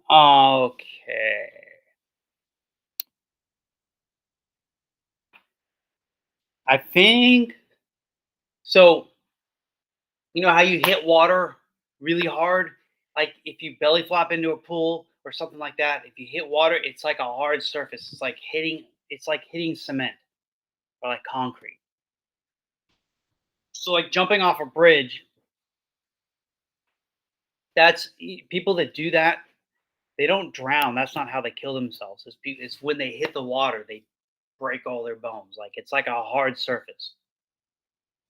Okay. I think so. You know how you hit water really hard? Like if you belly flop into a pool or something like that, if you hit water, it's like a hard surface. It's like hitting cement or like concrete. So like jumping off a bridge, people that do that, they don't drown. That's not how they kill themselves. It's when they hit the water, they break all their bones. Like it's like a hard surface,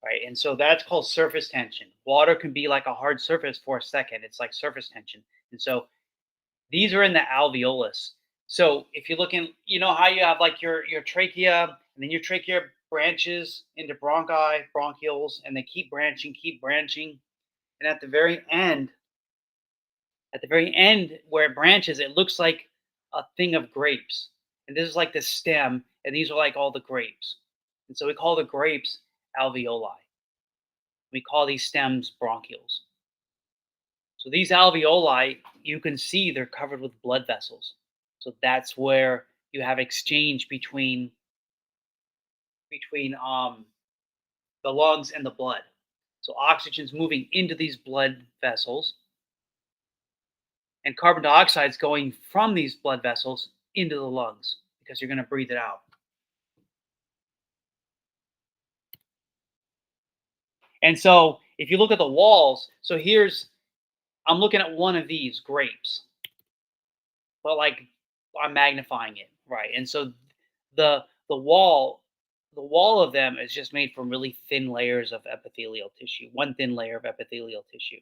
right? And so that's called surface tension. Water can be like a hard surface for a second. It's like surface tension. And so these are in the alveolus. So if you look in, you know how you have like your trachea, and then your trachea branches into bronchi, bronchioles, and they keep branching, and at the very end where it branches, it looks like a thing of grapes, and this is like the stem, and these are like all the grapes, and so we call the grapes alveoli. We call these stems bronchioles. So these alveoli, you can see they're covered with blood vessels. So that's where you have exchange between the lungs and the blood. So oxygen's moving into these blood vessels, and carbon dioxide is going from these blood vessels into the lungs because you're going to breathe it out. And so if you look at the walls, so I'm looking at one of these grapes, but like I'm magnifying it, right? And so the the wall the wall of them is just made from really thin layers of epithelial tissue, one thin layer of epithelial tissue.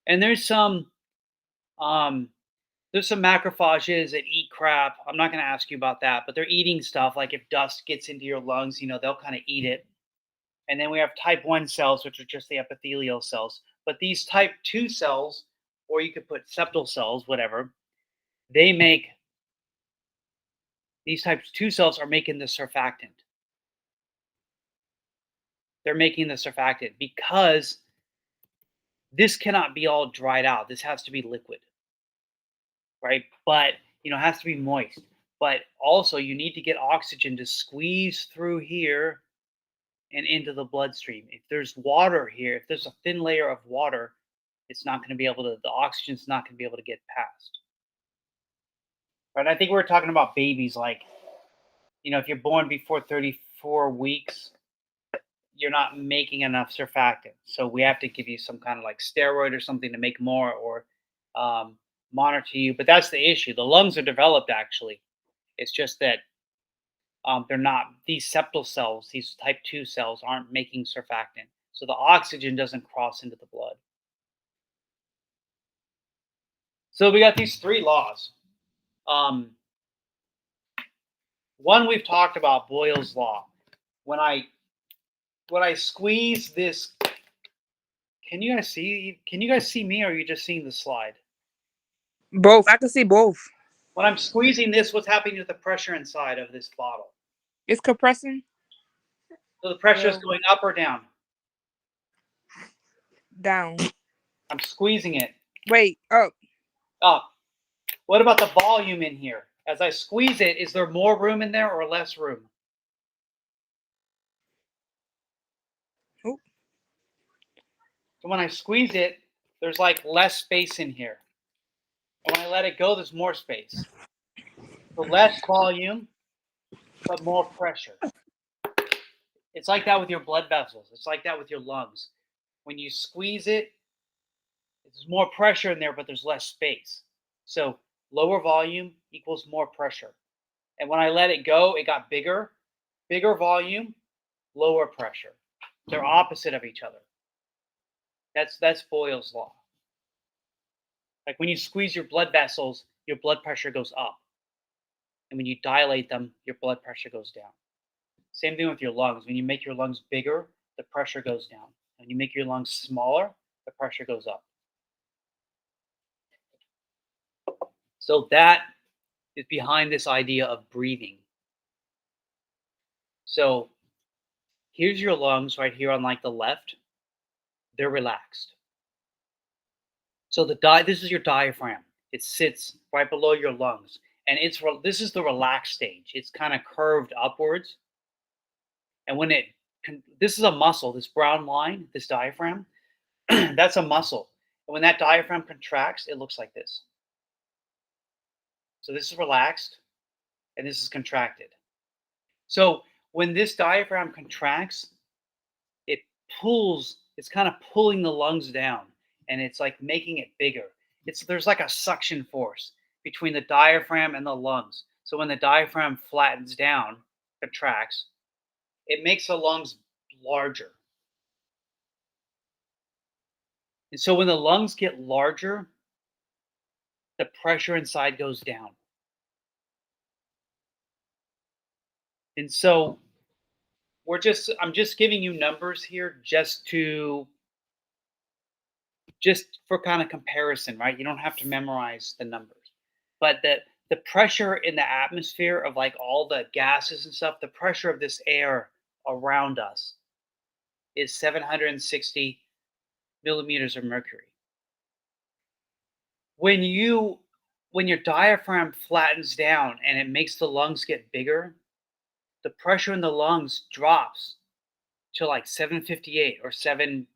And um there's some macrophages that eat crap. I'm not going to ask you about that, but they're eating stuff like if dust gets into your lungs, they'll kind of eat it. And then we have type 1 cells, which are just the epithelial cells. But these type 2 cells, or you could put septal cells, whatever, they make these type 2 cells are making the surfactant. They're making the surfactant because this cannot be all dried out. This has to be liquid, right? But, it has to be moist. But also, you need to get oxygen to squeeze through here and into the bloodstream. If there's water here, if there's a thin layer of water, the oxygen's not going to be able to get past. Right? I think we're talking about babies like, if you're born before 34 weeks, you're not making enough surfactant. So we have to give you some kind of like steroid or something to make more, or um, monitor you. But that's the issue. The lungs are developed actually. It's just that they're not, these septal cells, these type 2 cells aren't making surfactant. So the oxygen doesn't cross into the blood. So we got these three laws. Um, One we've talked about, Boyle's law. When I squeeze this, can you guys see? Can you guys see me, or are you just seeing the slide? Both. I can see both. When I'm squeezing this, what's happening to the pressure inside of this bottle? It's compressing. So the pressure is Well, going up or down? down. I'm squeezing it Wait, up. up. What about the volume in here? As I squeeze it, is there more room in there or less room? Oop. So when I squeeze it, there's like less space in here. And when I let it go, there's more space. So less volume, but more pressure. It's like that with your blood vessels. It's like that with your lungs. When you squeeze it, there's more pressure in there, but there's less space. So lower volume equals more pressure. And when I let it go, it got bigger. Bigger volume, lower pressure. They're opposite of each other. That's Boyle's law. Like when you squeeze your blood vessels, your blood pressure goes up. And when you dilate them, your blood pressure goes down. Same thing with your lungs. When you make your lungs bigger, the pressure goes down. When you make your lungs smaller, the pressure goes up. So that is behind this idea of breathing. So here's your lungs right here on like the left. They're relaxed. So this is your diaphragm. It sits right below your lungs, and this is the relaxed stage. It's kind of curved upwards, and this is a muscle. This brown line, this diaphragm, that's a muscle. And when that diaphragm contracts, it looks like this. So this is relaxed, and this is contracted. So when this diaphragm contracts, it it's kind of pulling the lungs down, and it's like making it bigger. There's like a suction force between the diaphragm and the lungs. So when the diaphragm flattens down, contracts, it makes the lungs larger. And so when the lungs get larger, the pressure inside goes down. And so I'm just giving you numbers here just for kind of comparison, right? You don't have to memorize the numbers. But the pressure in the atmosphere of like all the gases and stuff, the pressure of this air around us is 760 millimeters of mercury. When you when your diaphragm flattens down and it makes the lungs get bigger, the pressure in the lungs drops to like 758 or 7,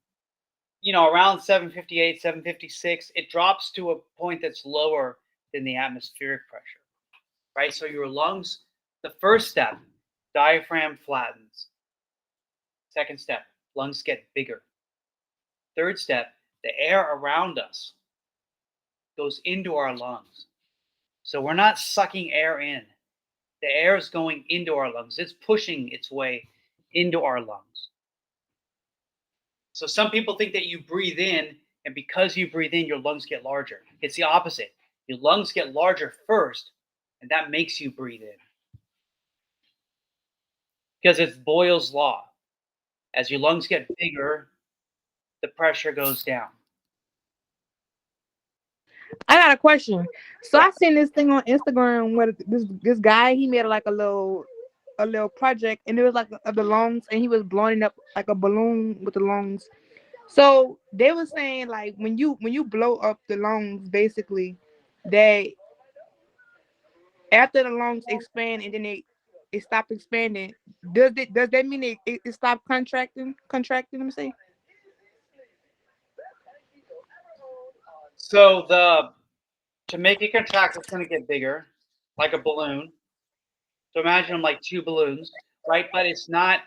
around 758, 756. It drops to a point that's lower than the atmospheric pressure, right? So your lungs, the first step, diaphragm flattens. Second step, lungs get bigger. Third step, the air around us goes into our lungs. So we're not sucking air in. The air is going into our lungs. It's pushing its way into our lungs. So some people think that you breathe in, and because you breathe in, your lungs get larger. It's the opposite. Your lungs get larger first, and that makes you breathe in. Because it's Boyle's law. As your lungs get bigger, the pressure goes down. I got a question. So Yeah. I seen this thing on Instagram where this guy he made like a little project, and it was like of the lungs, and he was blowing up like a balloon with the lungs. So they were saying like when you blow up the lungs, basically, that after the lungs expand and then it stop expanding, does that mean it stop contracting? Let me see. So to make it contract, it's going to get bigger, like a balloon. So imagine them like two balloons, right? But it's not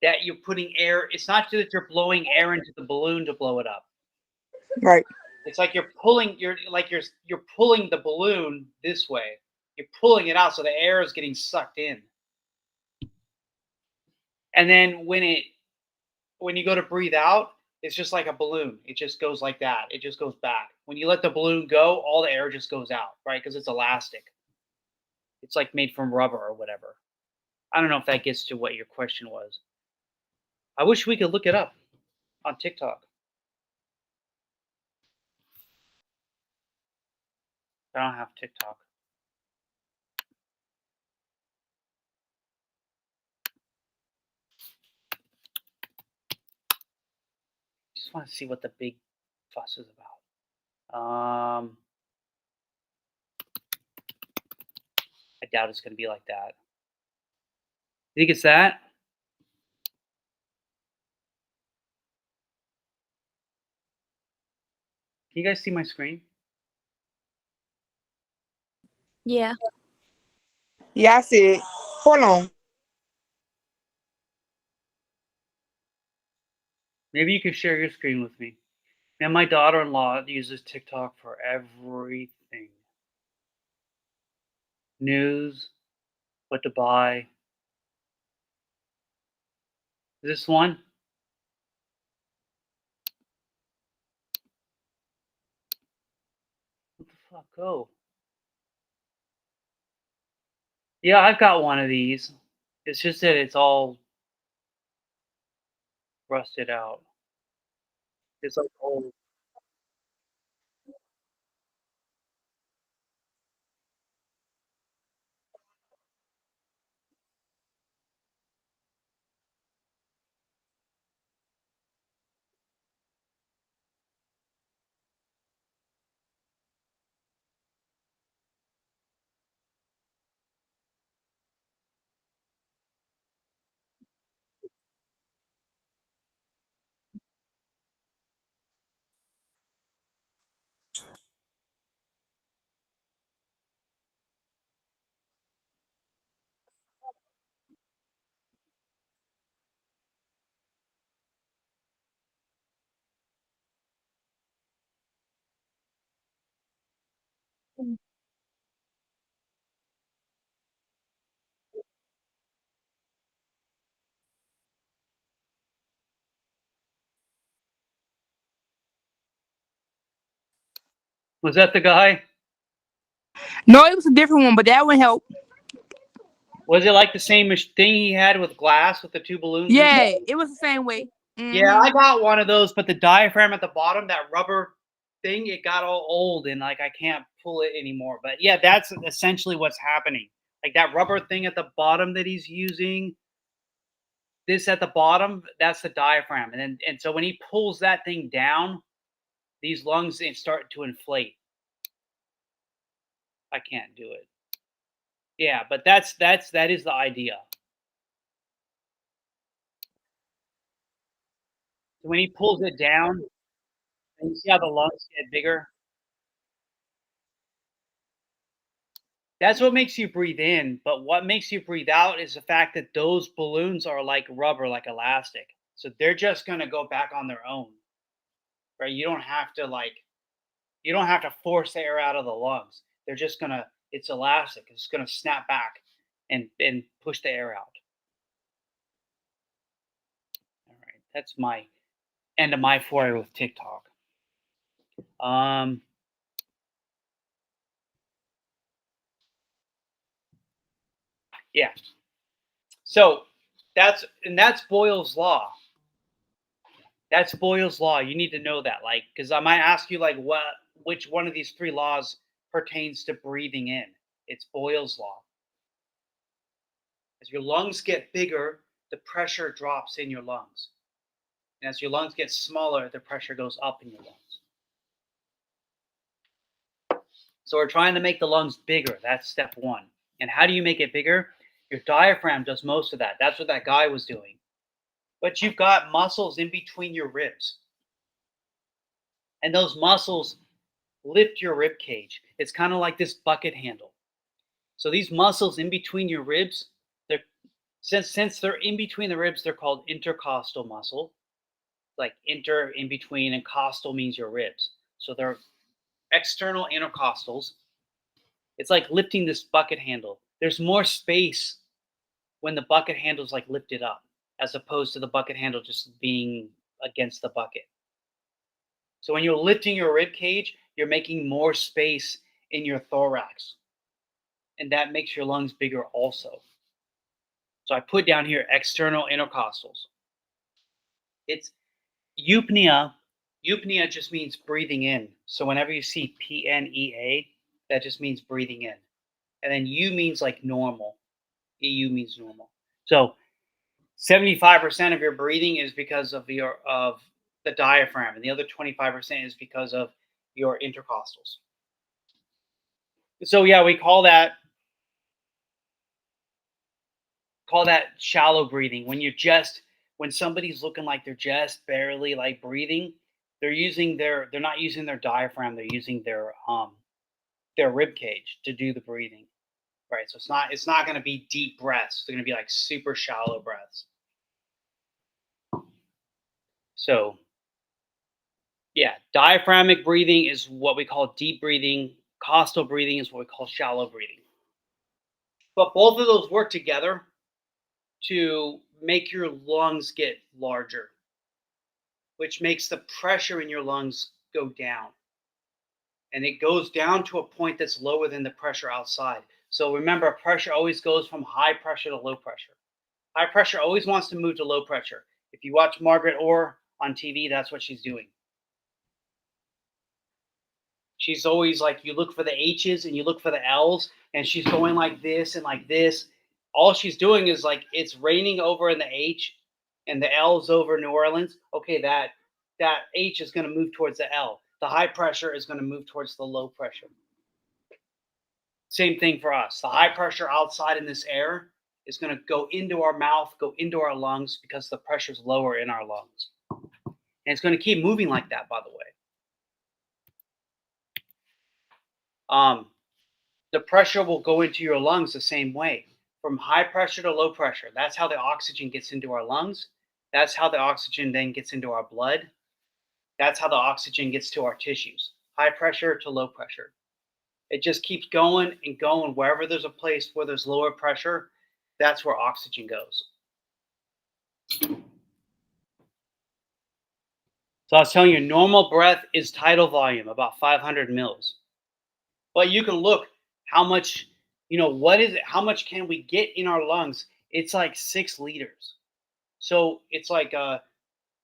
that you're putting air. It's not that you're blowing air into the balloon to blow it up. Right. It's like you're pulling the balloon this way. You're pulling it out, so the air is getting sucked in. And then when you go to breathe out, it's just like a balloon. It just goes like that. It just goes back. When you let the balloon go, all the air just goes out, right? Because it's elastic. It's like made from rubber or whatever. I don't know if that gets to what your question was. I wish we could look it up on TikTok. I don't have TikTok. Just want to see what the big fuss is about. I doubt it's going to be like that. You think it's that? Can you guys see my screen? Yeah. Yeah, I see it. Hold on. Maybe you could share your screen with me. And my daughter-in-law uses TikTok for everything. News, what to buy. Is this one? What the fuck? Go. Yeah, I've got one of these. It's just that it's all rusted out. It's like old. Was that the guy? No, it was a different one, but that one helped. Was it like the same thing he had with glass with the two balloons Yeah, inside? it was the same way. Yeah, Mm-hmm. I got one of those, but the diaphragm at the bottom, that rubber thing, it got all old and like I can't pull it anymore. But yeah, that's essentially what's happening. Like that rubber thing at the bottom that he's using, this at the bottom, that's the diaphragm. And so when he pulls that thing down, these lungs start to inflate. I can't do it. Yeah, but that is the idea. So when he pulls it down, and you see how the lungs get bigger. That's what makes you breathe in, but what makes you breathe out is the fact that those balloons are like rubber, like elastic. So they're just gonna go back on their own, right? You don't have to force the air out of the lungs. They're just gonna it's elastic. It's gonna snap back and push the air out. All right. That's my end of my foray with TikTok. Um yeah. So that's Boyle's law. That's Boyle's law. You need to know that, like, because I might ask you, like, which one of these three laws pertains to breathing in. It's Boyle's law. As your lungs get bigger, the pressure drops in your lungs, and as your lungs get smaller, the pressure goes up in your lungs. So we're trying to make the lungs bigger. That's step one. And how do you make it bigger? Your diaphragm does most of that. That's what that guy was doing. But you've got muscles in between your ribs, and those muscles lift your rib cage. It's kind of like this bucket handle. So these muscles in between your ribs, they're since they're in between the ribs, they're called intercostal muscle. Like inter in between and costal means your ribs. So they're external intercostals. It's like lifting this bucket handle. There's more space when the bucket handle's like lifted up as opposed to the bucket handle just being against the bucket. So when you're lifting your rib cage, you're making more space in your thorax, and that makes your lungs bigger also. So I put down here external intercostals. It's eupnea. Eupnea just means breathing in. So whenever you see PNEA, that just means breathing in. And then U means like normal. EU means normal. So 75% of your breathing is because of the diaphragm, and the other 25% is because of your intercostals. So yeah, we call that shallow breathing. When somebody's looking like they're just barely like breathing, they're not using their diaphragm, they're using their rib cage to do the breathing. Right. So it's not gonna be deep breaths. They're gonna be like super shallow breaths. So yeah, diaphragmic breathing is what we call deep breathing. Costal breathing is what we call shallow breathing. But both of those work together to make your lungs get larger, which makes the pressure in your lungs go down. And it goes down to a point that's lower than the pressure outside. So remember, pressure always goes from high pressure to low pressure. High pressure always wants to move to low pressure. If you watch Margaret Orr on TV, that's what she's doing. She's always like, you look for the H's and you look for the L's, and she's going like this and like this. All she's doing is like, it's raining over in the H and the L's over New Orleans. Okay, that H is going to move towards the L. The high pressure is going to move towards the low pressure. Same thing for us. The high pressure outside in this air is going to go into our mouth, go into our lungs because the pressure is lower in our lungs. And it's going to keep moving like that, by the way. The pressure will go into your lungs the same way, from high pressure to low pressure. That's how the oxygen gets into our lungs. That's how the oxygen then gets into our blood. That's how the oxygen gets to our tissues. High pressure to low pressure. It just keeps going and going. Wherever there's a place where there's lower pressure, that's where oxygen goes. So So I was telling you, normal breath is tidal volume, about 500 mils. But you can look how much, what is it? How much can we get in our lungs? It's like 6 liters. So it's like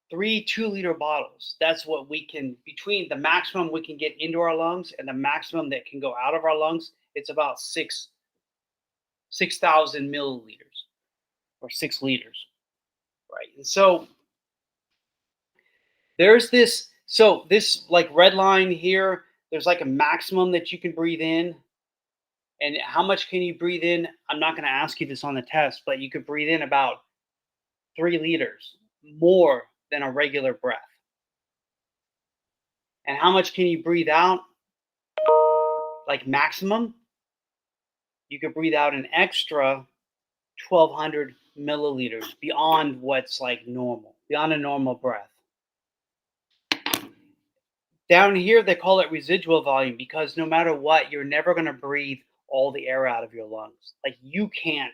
3 2-liter bottles. That's what we can, between the maximum we can get into our lungs and the maximum that can go out of our lungs, it's about 6,000 milliliters or 6 liters, right? And so there's this, like red line here, there's like a maximum that you can breathe in. And how much can you breathe in? I'm not going to ask you this on the test, but you could breathe in about 3 liters more than a regular breath. And how much can you breathe out? Like maximum, you could breathe out an extra 1,200 milliliters beyond what's like normal, beyond a normal breath. Down here, they call it residual volume because no matter what, you're never going to breathe all the air out of your lungs. Like you can't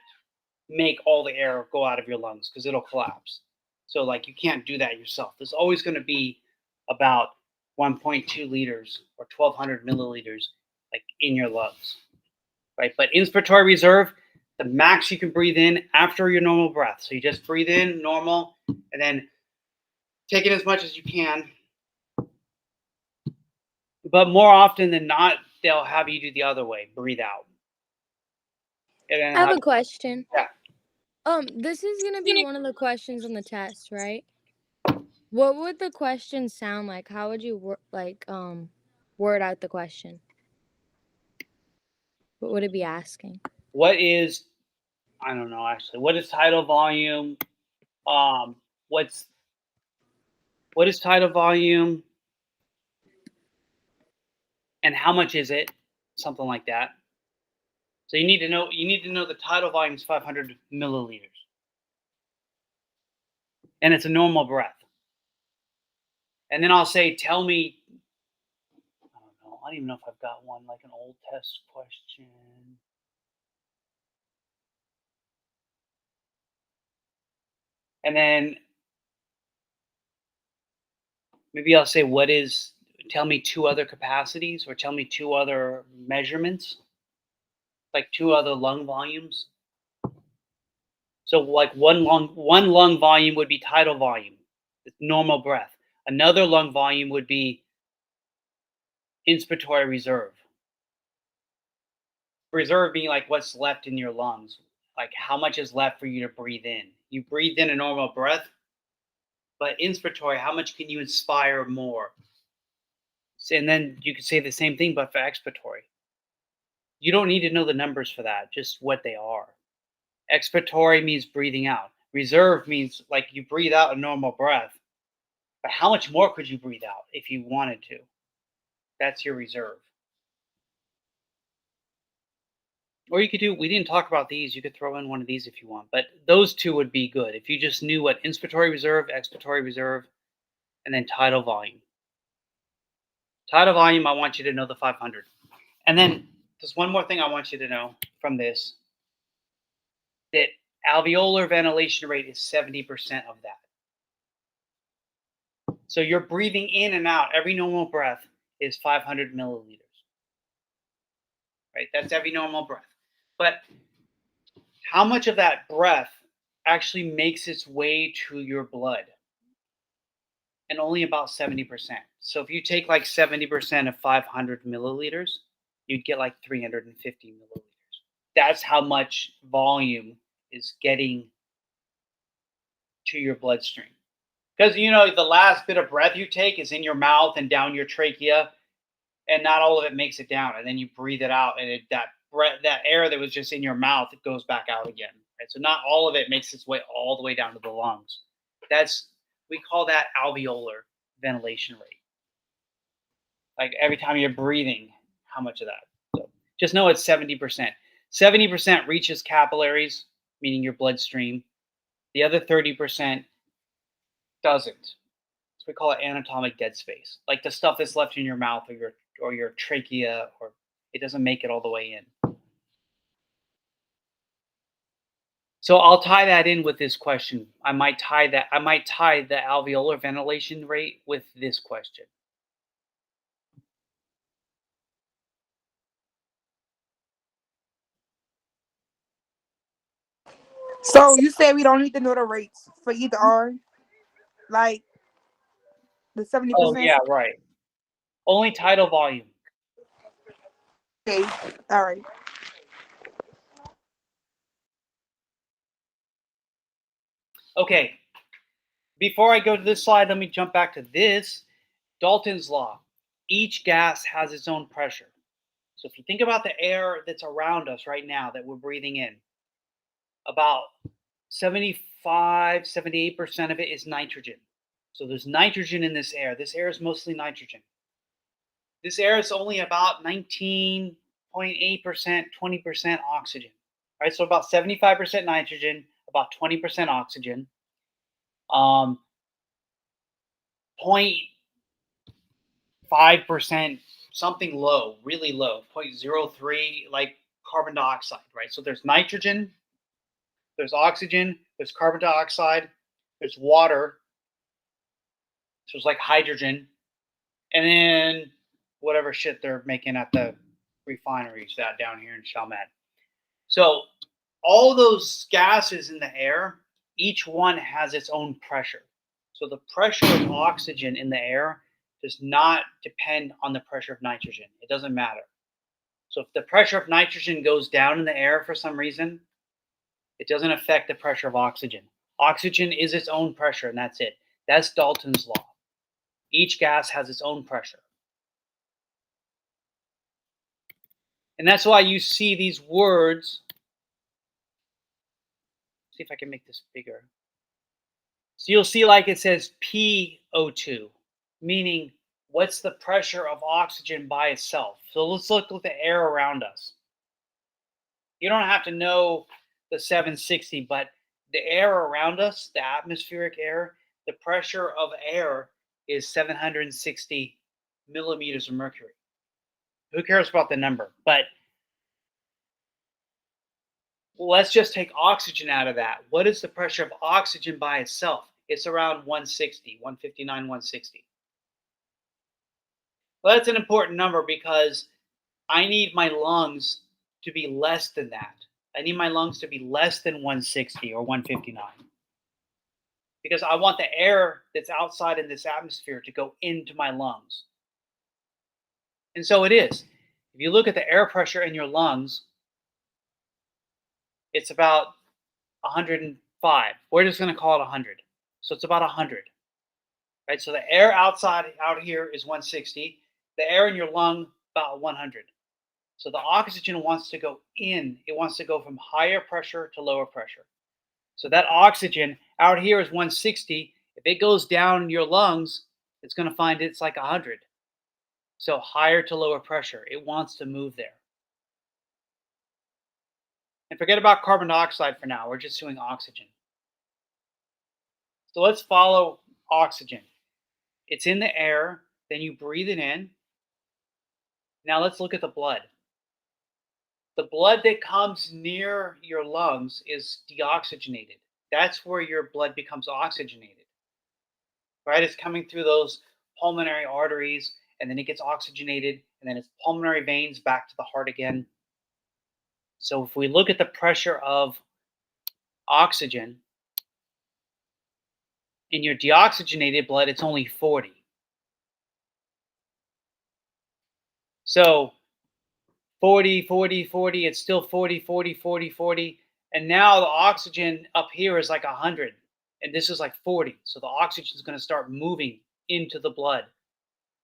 make all the air go out of your lungs because it'll collapse. So like you can't do that yourself. There's always going to be about 1.2 liters or 1,200 milliliters like in your lungs, right? But inspiratory reserve, the max you can breathe in after your normal breath. So you just breathe in normal and then take in as much as you can. But more often than not, they'll have you do the other way, breathe out. And then I have a question. Yeah. This is gonna be one of the questions on the test, right? What would the question sound like? How would you word out the question? What would it be asking? What is, I don't know actually, what is tidal volume? What is tidal volume? And how much is it? Something like that. So you need to know the tidal volume is 500 milliliters. And it's a normal breath. And then I'll say, tell me, I don't know, I don't even know if I've got one, like an old test question. And then maybe I'll say, tell me 2 other capacities or tell me 2 other measurements, like 2 other lung volumes. So like one lung volume would be tidal volume, normal breath. Another lung volume would be inspiratory reserve. Reserve being like what's left in your lungs, like how much is left for you to breathe in. You breathe in a normal breath, but inspiratory, how much can you inspire more? And then you could say the same thing, but for expiratory. You don't need to know the numbers for that, just what they are. Expiratory means breathing out. Reserve means like you breathe out a normal breath, but how much more could you breathe out if you wanted to? That's your reserve. Or you could do, we didn't talk about these, you could throw in one of these if you want, but those 2 would be good. If you just knew what inspiratory reserve, expiratory reserve, and then tidal volume. Tidal volume, I want you to know the 500. And then there's one more thing I want you to know from this, that alveolar ventilation rate is 70% of that. So you're breathing in and out. Every normal breath is 500 milliliters. Right? That's every normal breath. But how much of that breath actually makes its way to your blood? And only about 70%. So if you take like 70% of 500 milliliters, you'd get like 350 milliliters. That's how much volume is getting to your bloodstream. Because the last bit of breath you take is in your mouth and down your trachea, and not all of it makes it down. And then you breathe it out, and that air that was just in your mouth, it goes back out again. Right? So not all of it makes its way all the way down to the lungs. We call that alveolar ventilation rate. Like every time you're breathing, how much of that? So just know it's 70%. 70% reaches capillaries, meaning your bloodstream. The other 30% doesn't. So we call it anatomic dead space. Like the stuff that's left in your mouth or your trachea, or it doesn't make it all the way in. So I'll tie that in with this question. I might tie the alveolar ventilation rate with this question. So you said we don't need to know the rates for either or, like the Oh 70%. yeah, right. Only tidal volume. Okay, all right. Okay. Before I go to this slide, let me jump back to this. Dalton's law. Each gas has its own pressure. So if you think about the air that's around us right now that we're breathing in, about 75, 78% of it is nitrogen. So there's nitrogen in this air. This air is mostly nitrogen. This air is only about 19.8%, 20% oxygen. Right? So about 75% nitrogen, about 20% oxygen. 0.5%, something low, really low, 0.03, like carbon dioxide, right? So there's nitrogen, there's oxygen, there's carbon dioxide, there's water, so it's like hydrogen, and then whatever shit they're making at the refineries that down here in Chalmette. So all those gases in the air, each one has its own pressure. So the pressure of oxygen in the air does not depend on the pressure of nitrogen. It doesn't matter. So if the pressure of nitrogen goes down in the air for some reason, it doesn't affect the pressure of oxygen. Oxygen is its own pressure, and that's it. That's Dalton's law. Each gas has its own pressure. And that's why you see these words. See if I can make this bigger. So you'll see like it says PO2, meaning what's the pressure of oxygen by itself. So let's look at the air around us. You don't have to know the 760, but the air around us, the atmospheric air, the pressure of air is 760 millimeters of mercury. Who cares about the number? But let's just take oxygen out of that. What is the pressure of oxygen by itself? It's around 160, 159, 160. Well, that's an important number because I need my lungs to be less than that. I need my lungs to be less than 160 or 159 because I want the air that's outside in this atmosphere to go into my lungs. And so it is. If you look at the air pressure in your lungs, it's about 105. We're just going to call it 100. So it's about 100. Right? So the air outside out here is 160. The air in your lung about 100. So the oxygen wants to go in. It wants to go from higher pressure to lower pressure. So that oxygen out here is 160. If it goes down your lungs, it's going to find it's like 100. So higher to lower pressure. It wants to move there. And forget about carbon dioxide for now. We're just doing oxygen. So let's follow oxygen. It's in the air. Then you breathe it in. Now let's look at the blood. The blood that comes near your lungs is deoxygenated. That's where your blood becomes oxygenated. Right? It's coming through those pulmonary arteries, and then it gets oxygenated, and then it's pulmonary veins back to the heart again. So if we look at the pressure of oxygen in your deoxygenated blood, it's only 40. So 40, 40, 40, it's still 40, 40, 40, 40. And now the oxygen up here is like 100. And this is like 40. So the oxygen is going to start moving into the blood.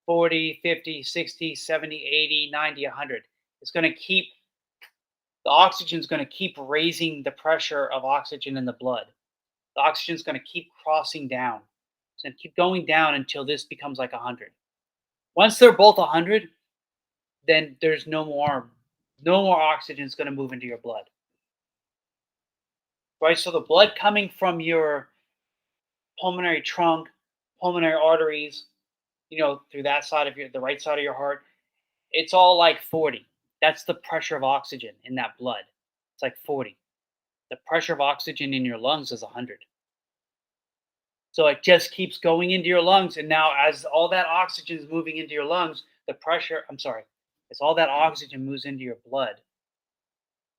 40, 50, 60, 70, 80, 90, 100. It's going to keep, the oxygen is going to keep raising the pressure of oxygen in the blood. The oxygen is going to keep crossing down. It's going to keep going down until this becomes like 100. Once they're both 100, then there's no more oxygen is going to move into your blood. Right? So the blood coming from your pulmonary trunk, pulmonary arteries, through that side of the right side of your heart, it's all like 40. That's the pressure of oxygen in that blood. It's like 40. The pressure of oxygen in your lungs is 100. So it just keeps going into your lungs. And now, as all that oxygen is moving into your lungs, as all that oxygen moves into your blood,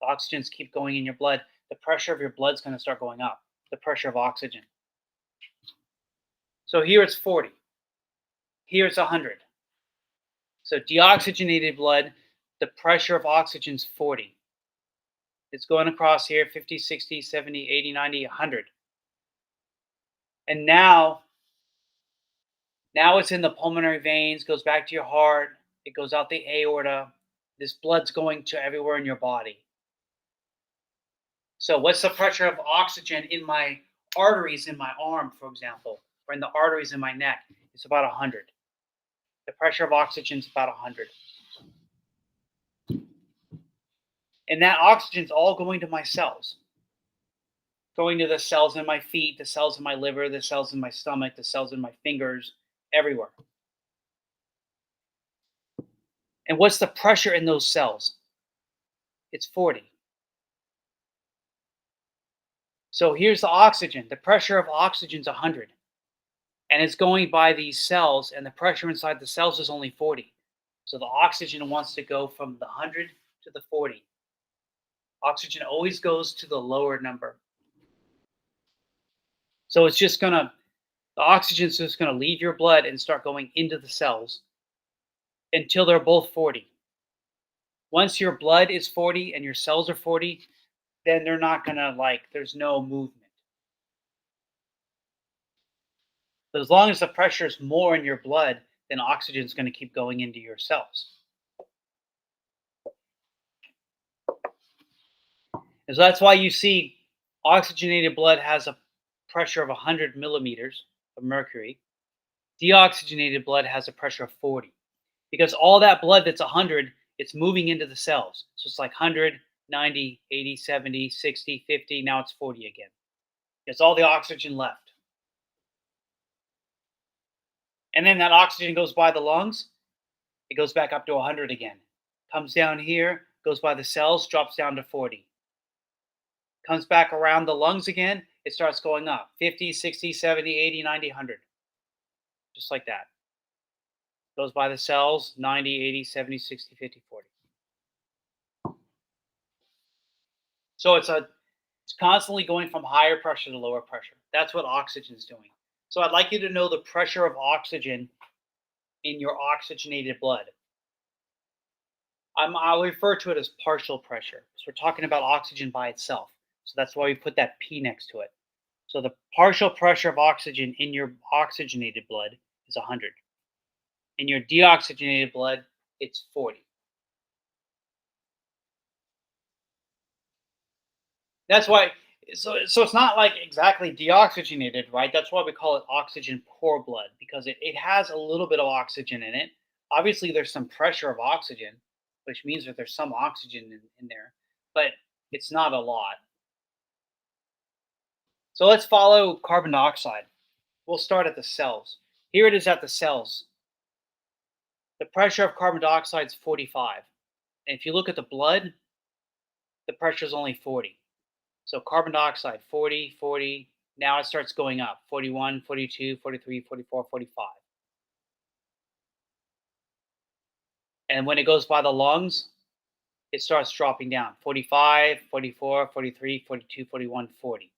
the oxygens keep going in your blood, the pressure of your blood's going to start going up, the pressure of oxygen. So here it's 40. Here it's 100. So deoxygenated blood, the pressure of oxygen is 40. It's going across here 50, 60, 70, 80, 90, 100. And now it's in the pulmonary veins, goes back to your heart, it goes out the aorta. This blood's going to everywhere in your body. So what's the pressure of oxygen in my arteries in my arm, for example, or in the arteries in my neck? It's about 100. The pressure of oxygen is about 100. And that oxygen's all going to my cells. Going to the cells in my feet, the cells in my liver, the cells in my stomach, the cells in my fingers, everywhere. And what's the pressure in those cells? It's 40. So here's the oxygen. The pressure of oxygen is 100. And it's going by these cells, and the pressure inside the cells is only 40. So the oxygen wants to go from the 100 to the 40. Oxygen always goes to the lower number. So the oxygen's just going to leave your blood and start going into the cells until they're both 40. Once your blood is 40 and your cells are 40, then they're not going to there's no movement. But as long as the pressure is more in your blood, then oxygen is going to keep going into your cells. And so that's why you see oxygenated blood has a pressure of 100 millimeters of mercury. Deoxygenated blood has a pressure of 40. Because all that blood that's 100, it's moving into the cells. So it's like 100, 90, 80, 70, 60, 50, now it's 40 again. It's all the oxygen left. And then that oxygen goes by the lungs, it goes back up to 100 again. Comes down here, goes by the cells, drops down to 40. Comes back around the lungs again, it starts going up. 50, 60, 70, 80, 90, 100. Just like that. Goes by the cells, 90, 80, 70, 60, 50, 40. So it's constantly going from higher pressure to lower pressure. That's what oxygen is doing. So I'd like you to know the pressure of oxygen in your oxygenated blood. I'll refer to it as partial pressure. So we're talking about oxygen by itself. So that's why we put that P next to it. So the partial pressure of oxygen in your oxygenated blood is 100. In your deoxygenated blood, it's 40. That's why, so it's not like exactly deoxygenated, right? That's why we call it oxygen poor blood, because it has a little bit of oxygen in it. Obviously, there's some pressure of oxygen, which means that there's some oxygen in there, but it's not a lot. So let's follow carbon dioxide. We'll start at the cells. Here it is at the cells. The pressure of carbon dioxide is 45. And if you look at the blood, the pressure is only 40. So carbon dioxide, 40, 40. Now it starts going up. 41, 42, 43, 44, 45. And when it goes by the lungs, it starts dropping down. 45, 44, 43, 42, 41, 40.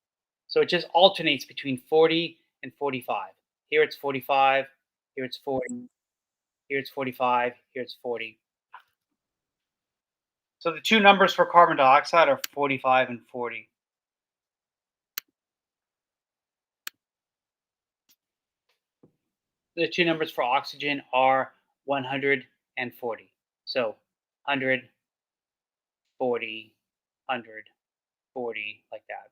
So it just alternates between 40 and 45. Here it's 45, here it's 40, here it's 45, here it's 40. So the two numbers for carbon dioxide are 45 and 40. The two numbers for oxygen are 100 and 40. So 100, 40, 100, 40, like that.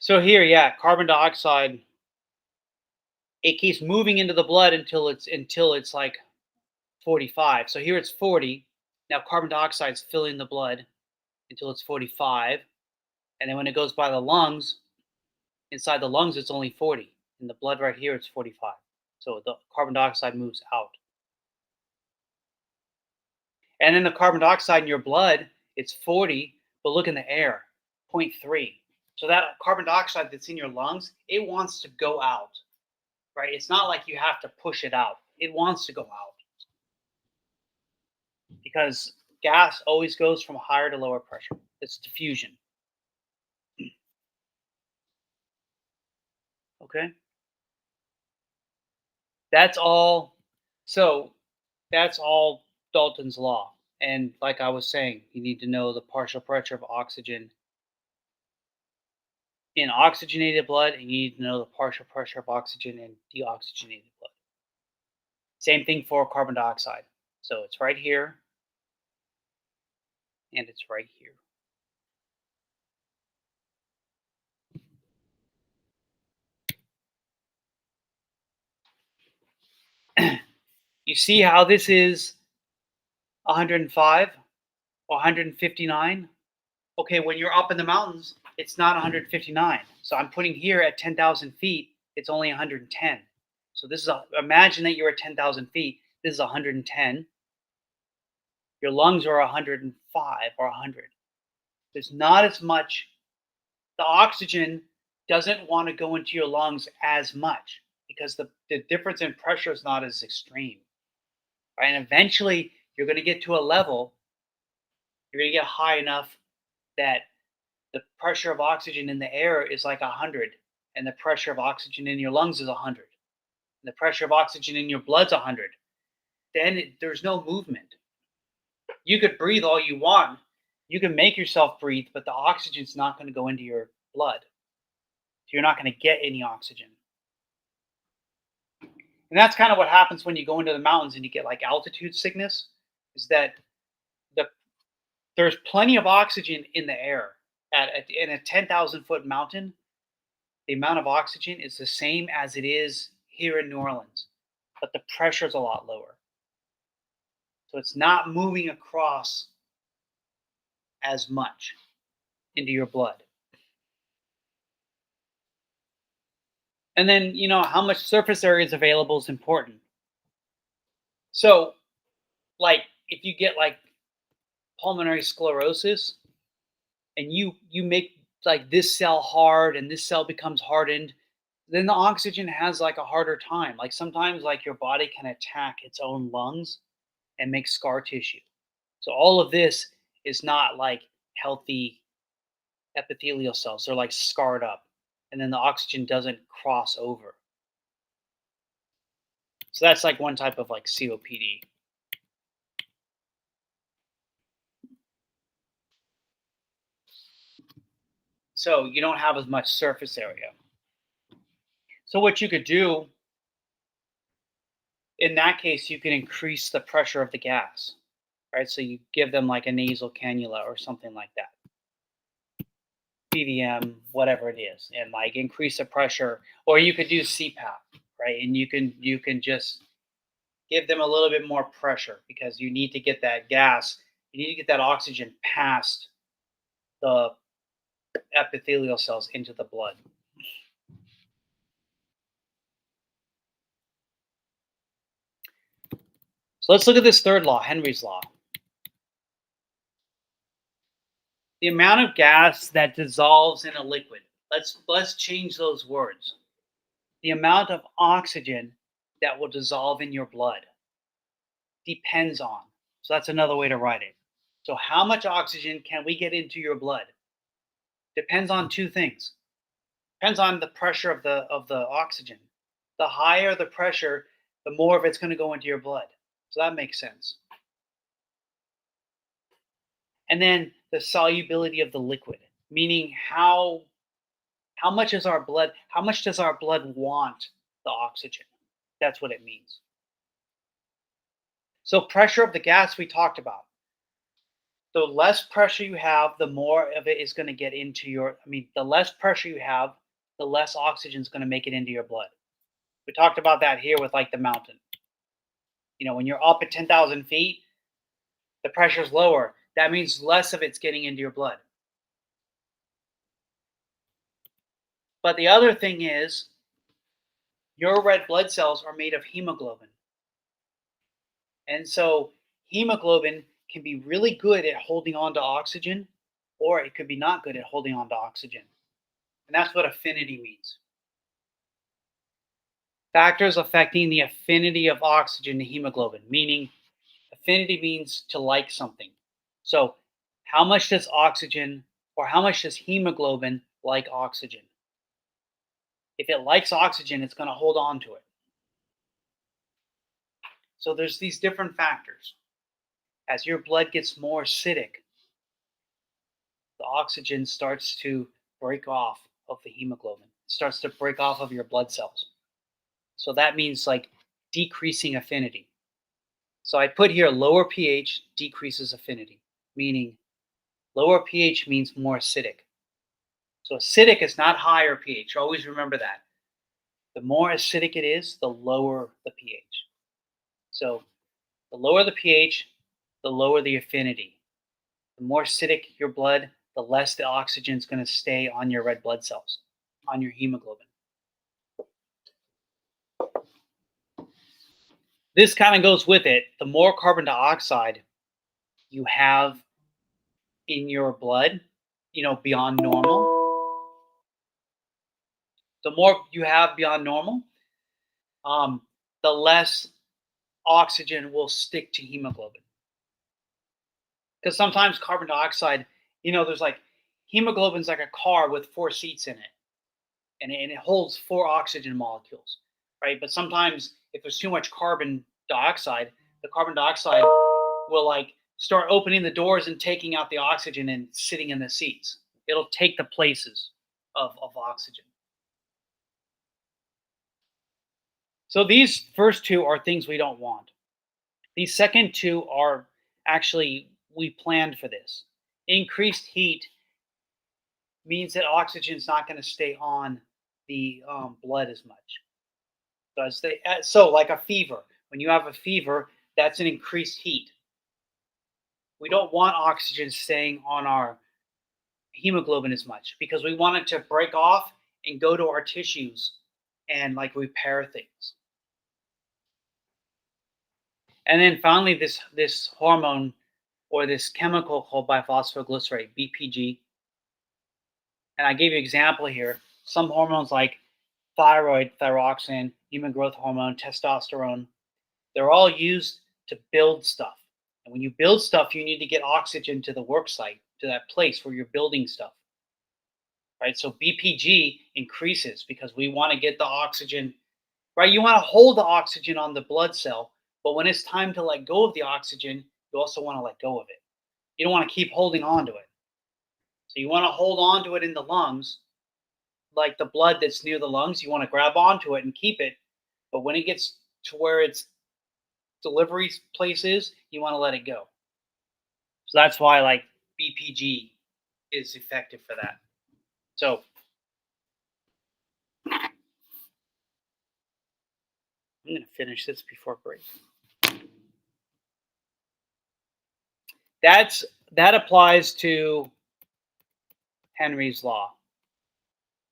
So here, yeah, carbon dioxide, it keeps moving into the blood until it's like 45. So here it's 40. Now carbon dioxide is filling the blood until it's 45. And then when it goes by the lungs, inside the lungs, it's only 40. In the blood right here, it's 45. So the carbon dioxide moves out. And then the carbon dioxide in your blood, it's 40, but look in the air, 0.3. So that carbon dioxide that's in your lungs, it wants to go out, right? It's not like you have to push it out. It wants to go out because gas always goes from higher to lower pressure. It's diffusion. Okay? That's all. So that's all Dalton's law. And like I was saying, you need to know the partial pressure of oxygen in oxygenated blood, and you need to know the partial pressure of oxygen in deoxygenated blood. Same thing for carbon dioxide. So it's right here, and it's right here. You see how this is 105 or 159? Okay, when you're up in the mountains, it's not 159. So I'm putting here at 10,000 feet, it's only 110. So this is imagine that you're at 10,000 feet. This is 110. Your lungs are 105 or 100. There's not as much. The oxygen doesn't want to go into your lungs as much because the difference in pressure is not as extreme. Right? And eventually you're going to get to a level, you're going to get high enough that the pressure of oxygen in the air is like 100, and the pressure of oxygen in your lungs is 100, and the pressure of oxygen in your blood's 100. Then there's no movement. You could breathe all you want. You can make yourself breathe, but the oxygen's not going to go into your blood. So you're not going to get any oxygen. And that's kind of what happens when you go into the mountains and you get like altitude sickness, is that there's plenty of oxygen in the air. In a 10,000 foot mountain, the amount of oxygen is the same as it is here in New Orleans, but the pressure is a lot lower. So it's not moving across as much into your blood. And then, how much surface area is available is important. So, like, if you get like pulmonary sclerosis and you make like this cell hard and this cell becomes hardened, then the oxygen has like a harder time. Like sometimes like your body can attack its own lungs and make scar tissue. So all of this is not like healthy epithelial cells. They're like scarred up, and then the oxygen doesn't cross over. So that's like one type of like COPD. So you don't have as much surface area. So what you could do in that case, you can increase the pressure of the gas, right? So you give them like a nasal cannula or something like that. PVM, whatever it is, and like increase the pressure, or you could do CPAP, right? And you can just give them a little bit more pressure because you need to get that gas, you need to get that oxygen past the epithelial cells into the blood. So let's look at this third law, Henry's law. The amount of gas that dissolves in a liquid. Let's change those words. The amount of oxygen that will dissolve in your blood depends on. So that's another way to write it. So how much oxygen can we get into your blood? Depends on two things. Depends on the pressure of the oxygen. The higher the pressure, the more of it's going to go into your blood. So that makes sense. And then the solubility of the liquid, meaning how much is our blood, how much does our blood want the oxygen? That's what it means. So pressure of the gas we talked about. The less pressure you have, the more of it is going to get into the less pressure you have, the less oxygen is going to make it into your blood. We talked about that here with like the mountain. When you're up at 10,000 feet, the pressure is lower. That means less of it's getting into your blood. But the other thing is, your red blood cells are made of hemoglobin. And so hemoglobin can be really good at holding on to oxygen, or it could be not good at holding on to oxygen. And that's what affinity means. Factors affecting the affinity of oxygen to hemoglobin, meaning affinity means to like something. So, how much does oxygen or how much does hemoglobin like oxygen? If it likes oxygen, it's going to hold on to it. So, there's these different factors. As your blood gets more acidic, the oxygen starts to break off of the hemoglobin, it starts to break off of your blood cells. So, that means like decreasing affinity. So I put here lower pH decreases affinity, meaning lower pH means more acidic. So acidic is not higher pH. Always remember that. The more acidic it is, the lower the pH. So the lower the pH, the lower the affinity. The more acidic your blood, the less the oxygen is going to stay on your red blood cells, on your hemoglobin. This kind of goes with it. The more carbon dioxide you have in your blood, beyond normal, the more you have beyond normal, um, the less oxygen will stick to hemoglobin. Because sometimes carbon dioxide, there's like hemoglobin's like a car with 4 seats in it, and it holds 4 oxygen molecules, right? But sometimes if there's too much carbon dioxide, the carbon dioxide will like start opening the doors and taking out the oxygen and sitting in the seats. It'll take the places of oxygen. So these first two are things we don't want. These second two are actually, we planned for this. Increased heat means that oxygen is not going to stay on the blood as much. So like a fever. When you have a fever, that's an increased heat. We don't want oxygen staying on our hemoglobin as much because we want it to break off and go to our tissues and like repair things. And then finally, this hormone or this chemical called biphosphoglycerate, BPG. And I gave you an example here. Some hormones like thyroid, thyroxine, human growth hormone, testosterone, they're all used to build stuff. And when you build stuff, you need to get oxygen to the work site, to that place where you're building stuff. Right? So BPG increases because we want to get the oxygen, right? You want to hold the oxygen on the blood cell, but when it's time to let go of the oxygen, you also want to let go of it. You don't want to keep holding on to it. So you want to hold on to it in the lungs, like the blood that's near the lungs. You want to grab onto it and keep it. But when it gets to where its delivery place is, you want to let it go. So that's why like BPG is effective for that. So I'm going to finish this before break. That applies to Henry's law,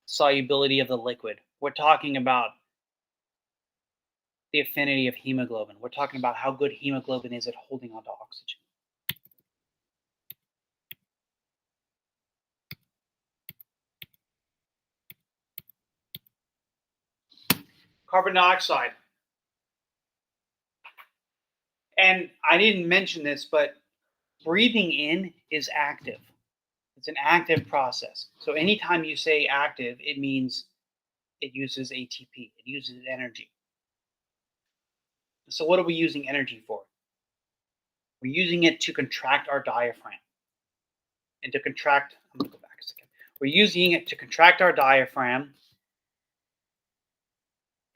solubility of the liquid. We're talking about the affinity of hemoglobin. We're talking about how good hemoglobin is at holding onto oxygen. Carbon dioxide. And I didn't mention this, but breathing in is active. It's an active process. So anytime you say active, it means it uses ATP. It uses energy. So what are we using energy for? We're using it to contract our diaphragm. And to contract, I'm going to go back a second. We're using it to contract our diaphragm.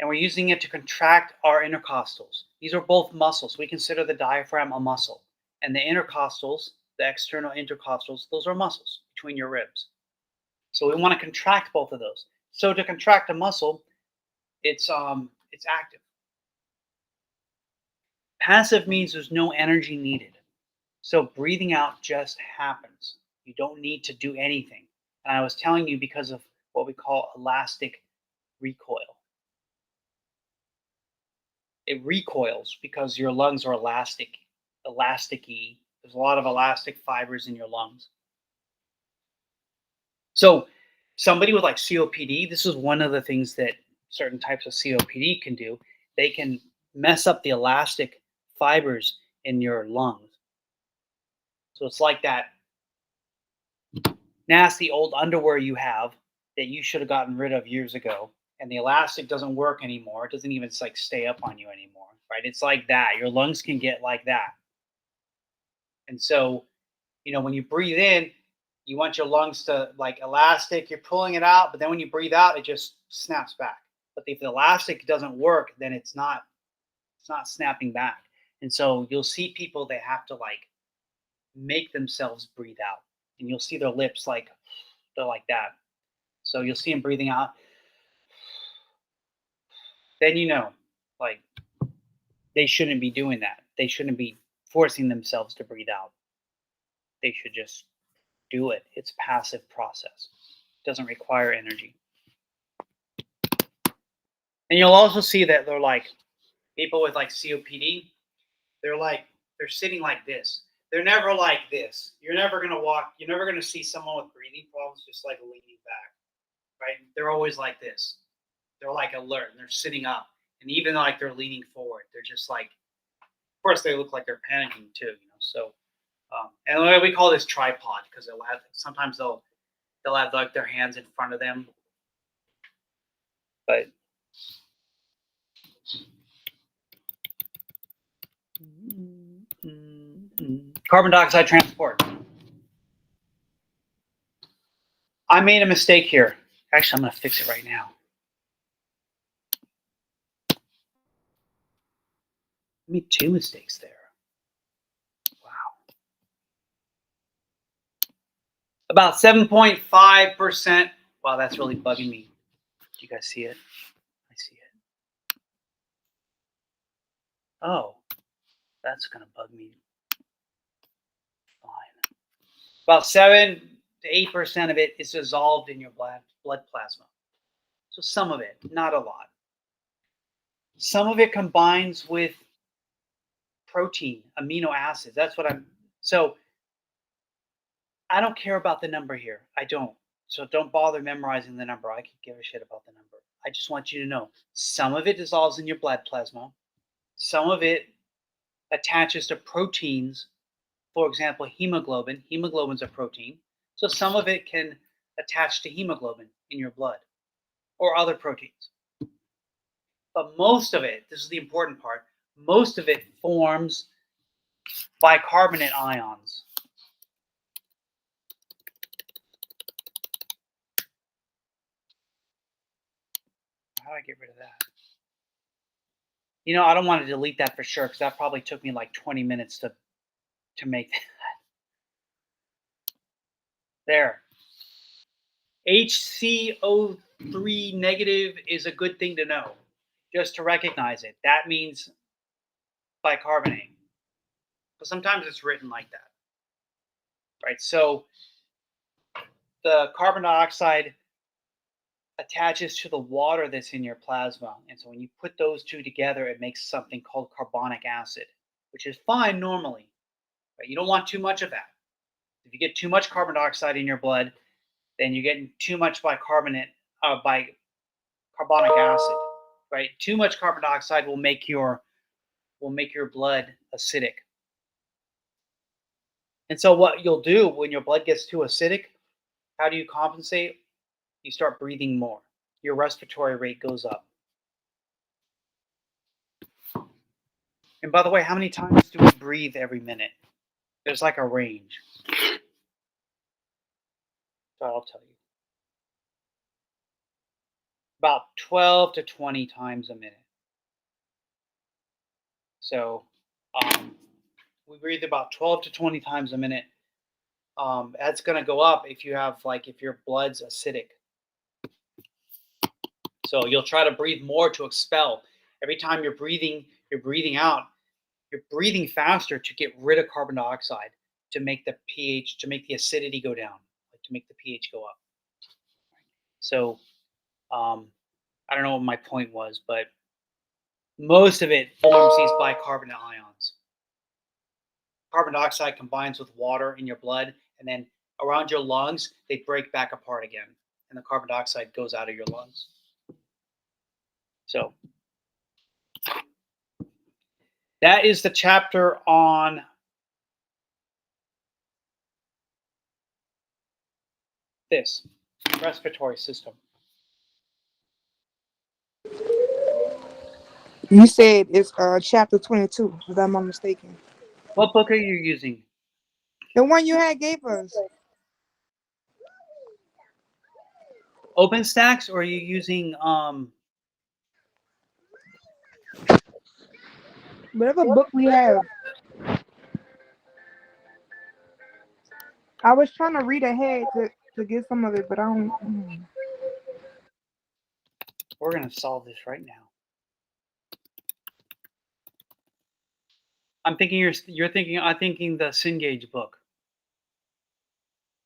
And we're using it to contract our intercostals. These are both muscles. We consider the diaphragm a muscle. And the intercostals, the external intercostals, those are muscles between your ribs. So we want to contract both of those. So to contract a muscle, it's active. Passive means there's no energy needed. So breathing out just happens. You don't need to do anything. And I was telling you because of what we call elastic recoil. It recoils because your lungs are elasticy, There's a lot of elastic fibers in your lungs. So somebody with like COPD, this is one of the things that certain types of COPD can do. They can mess up the elastic fibers in your lungs. So it's like that nasty old underwear you have that you should have gotten rid of years ago, and the elastic doesn't work anymore. It doesn't even like stay up on you anymore, right? It's like that. Your lungs can get like that. And so, when you breathe in, you want your lungs to like elastic, you're pulling it out, but then when you breathe out, it just snaps back. But if the elastic doesn't work, then it's not snapping back. And so you'll see people that have to like make themselves breathe out. And you'll see their lips like they're like that. So you'll see them breathing out. Then like they shouldn't be doing that. They shouldn't be forcing themselves to breathe out. They should just do it. It's a passive process. It doesn't require energy. And you'll also see that they're like people with like COPD, they're sitting like this. They're never like this. You're never gonna see someone with breathing problems just like leaning back, right? They're always like this. They're like alert and they're sitting up. And even like they're leaning forward, they're just like, of course they look like they're panicking too, So and we call this tripod because sometimes they'll have like their hands in front of them. But carbon dioxide transport. I made a mistake here. Actually, I'm going to fix it right now. I made 2 mistakes there. Wow. About 7.5%. Wow, that's really bugging me. Do you guys see it? I see it. Oh, that's going to bug me. Fine. About 7 to 8% of it is dissolved in your blood plasma. So some of it, not a lot. Some of it combines with protein, amino acids. That's what so I don't care about the number here. I don't. So don't bother memorizing the number. I could give a shit about the number. I just want you to know some of it dissolves in your blood plasma. Some of it attaches to proteins. For example, hemoglobin. Hemoglobin's a protein. So some of it can attach to hemoglobin in your blood or other proteins. But most of it, this is the important part, most of it forms bicarbonate ions. How do I get rid of that? I don't want to delete that for sure because that probably took me like 20 minutes to make that. There. HCO3 negative is a good thing to know, just to recognize it. That means bicarbonate. But sometimes it's written like that. Right? So the carbon dioxide attaches to the water that's in your plasma. And so when you put those two together, it makes something called carbonic acid, which is fine normally. But you don't want too much of that. If you get too much carbon dioxide in your blood, then you're getting too much bicarbonic acid, right? Too much carbon dioxide will make your blood acidic. And so what you'll do when your blood gets too acidic, how do you compensate? You start breathing more. Your respiratory rate goes up. And by the way, how many times do we breathe every minute? There's like a range. So I'll tell you. About 12 to 20 times a minute. So we breathe about 12 to 20 times a minute. That's going to go up if your blood's acidic. So you'll try to breathe more to expel. Every time you're breathing out, you're breathing faster to get rid of carbon dioxide, to make the pH, to make the acidity go down, to make the pH go up. So I don't know what my point was, but most of it forms these bicarbonate ions. carbon dioxide combines with water in your blood, and then around your lungs, they break back apart again, and the carbon dioxide goes out of your lungs. So that is the chapter on this respiratory system. You said it's chapter 22, if I'm not mistaken. What book are you using? The one you had gave us. OpenStax, or are you using Whatever book we have. I was trying to read ahead to get some of it, but I don't. We're gonna solve this right now. I'm thinking I'm thinking the Cengage book.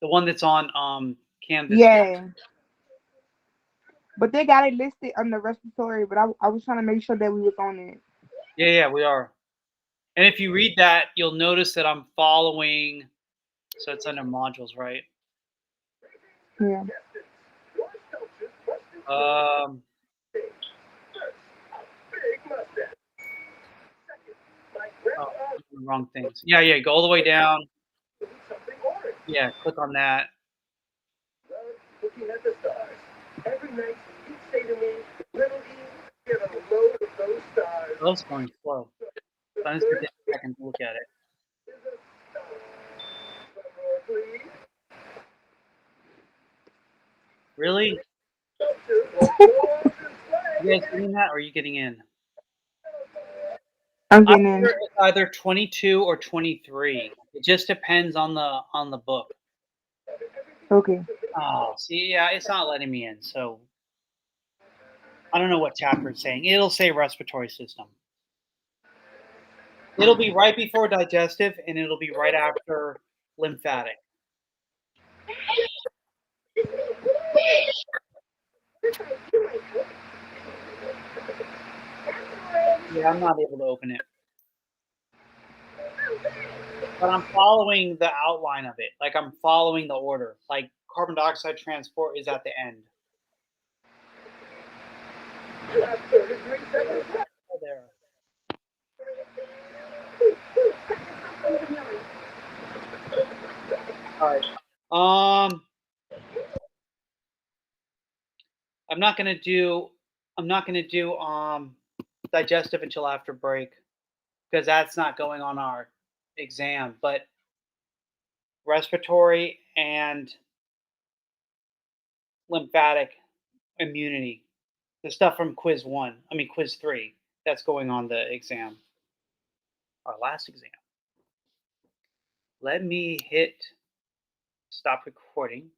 The one that's on Canvas. Yeah. But they got it listed under respiratory, but I was trying to make sure that we was on it. Yeah, we are. And if you read that, you'll notice that I'm following. So it's under modules, right? Yeah. Oh, wrong things. Yeah. Go all the way down. Yeah, click on that. Looking at the stars. Every night you say to me, little E, get a load of those stars. Oh, it's going slow. So I'm just gonna take a second to look at it. Please. Really? You guys getting that, or are you getting in? I'm getting in. It's either 22 or 23. It just depends on the book. Okay. Oh, see, yeah, it's not letting me in. So I don't know what chapter it's saying. It'll say respiratory system. It'll be right before digestive, and it'll be right after lymphatic. Yeah, I'm not able to open it. But I'm following the outline of it. Like, I'm following the order. Like, carbon dioxide transport is at the end. You have 33 seconds left. Oh, there. All right. I'm not gonna do digestive until after break, because that's not going on our exam. But respiratory and lymphatic immunity, the stuff from quiz 3, that's going on the exam, our last exam. Let me hit stop recording.